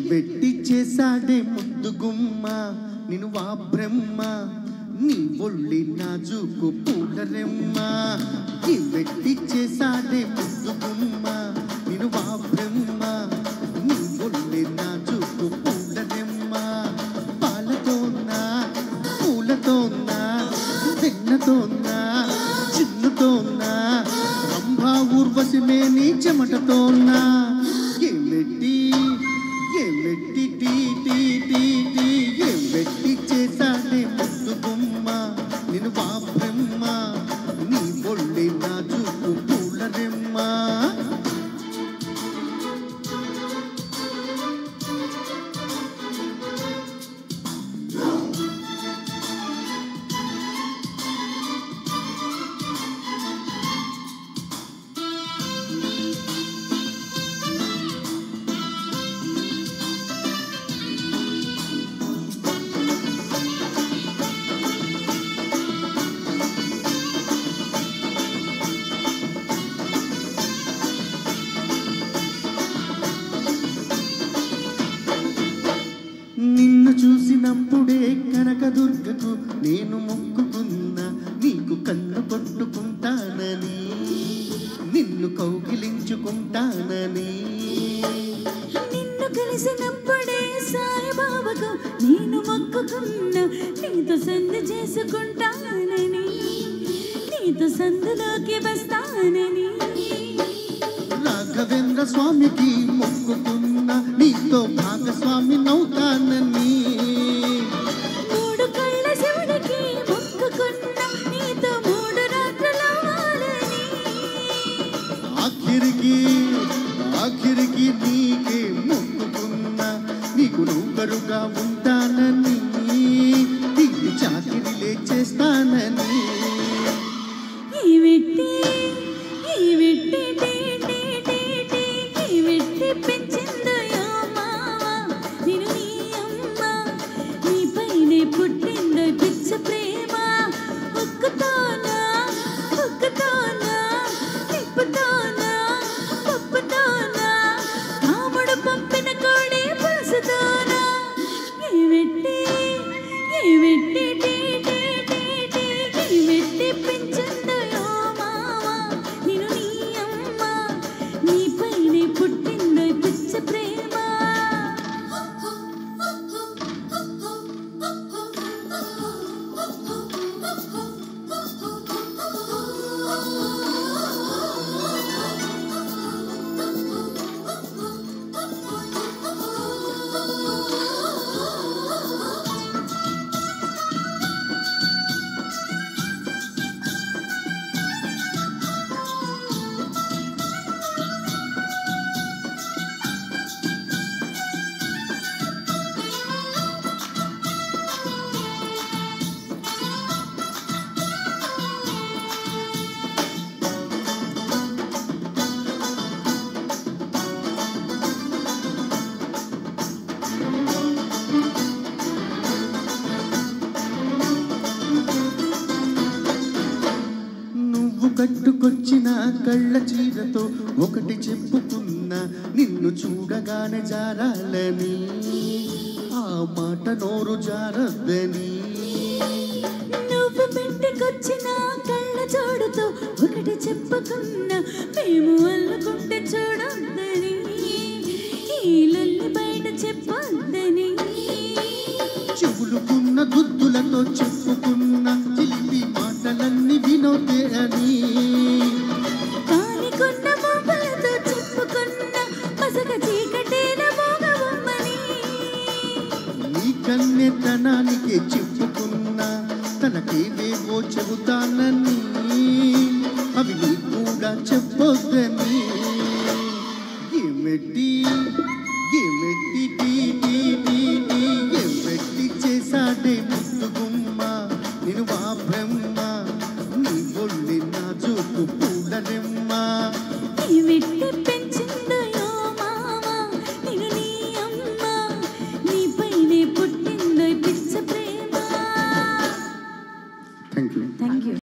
వెట్టి చేసాడే ముద్దు గుమ్మ నిన్ను వా బ్రహ్మ నీ ఒళ్ళి నాజుకు పూలరెమ్మ వెట్టి చేసాడే ముద్దు గుమ్మ నిన్ను వా బ్రహ్మ నీ ఒళ్ళి నాజుకు పూలరెమ్మ పాలతోన్నా పూలతోన్నా వెన్నతోన్నా చిన్నుతోన్నా రంభా ఊర్వశి మేని చెమటతోన్నా వెట్టి టీ టీ టీ టీ వెట్టి చేసాడే ముద్దు గుమ్మ నిన్ను వా బ్రహ్మ నీ ఒళ్ళి నాజుకు పూలరెమ్మ నిన్ను చూసినప్పుడే కనకదుర్గకు నేను మొక్కుకున్నా నీకు కన్ను కొట్టుకుంటానని నిన్ను కౌగిలించుకుంటానని నిన్ను కలిసినప్పుడే సాయిబాబాకు నేను మొక్కుకున్నా నీతో సంధి చేసుకుంటానని నీతో సందులోకి వస్తానని రాఘవేంద్ర స్వామికి మొక్కుకున్నా నీతో భాగస్వామి నౌతానని మూడు కళ్ళ శివుడికి మొక్కుకున్నా నీతో మూడు రాత్రులవ్వాలని ఆఖరికి నీకే మొక్కుకున్నా నీకు నౌకరుగా ఉంటానని తిరిగి చాకిరిలే చేస్తానని ఈ వెట్టి పెంచిందయో మావా నిన్ను నీ అమ్మ నీపైనే పుట్టిందో పిచ్చ ప్రేమ ఉక్కుతోనా తిప్పుతోనా పప్పుతోనా రాముడు పంపిన కోడి పులుసుతోనా ఈ వెట్టి పెంచిందయో మావా నిన్ను నీ అమ్మ నీపైనే పుట్టిందో పిచ్చ ప్రేమ కట్టుకొచ్చిన కళ్ళ చీరతో ఒకటి చెప్పుకున్నా నిన్ను చూడగానే జారాలని ఆ మాట నోరు జారద్దని నువ్వు పెట్టుకొచ్చిన కళ్ళ జోడుతో ఒకటి చెప్పుకున్నా మేము అల్లుకుంటే చూడొద్దని ఈ లొల్లి బయట చెప్పొద్దని చెవులుకున్న గుద్దులతో చెప్పుకున్న చిలిపి మాటలన్నీ వినోదే అని కానికున్న మొబలతో చెప్పుకున్న మసక చీకటేన మోగవమ్మని నీ కన్నెతనానికే చెప్పుకున్నా తనకేవేవో చెబుతానని అవి నీ కూడా చెప్పొద్దని ఏమెట్టి టీ టీ టీ టీ ఏమెట్టి చేసాడే ముద్దు గుమ్మ నిన్ను వా బ్రహ్మ నీ ఒళ్ళి నాజుకు పూలరెమ్మ ఈ వెట్టి పెంచిందయో మావా నిన్ను నీ అమ్మ నీపైనే పుట్టిందో పిచ్చ ప్రేమ థ్యాంక్ యూ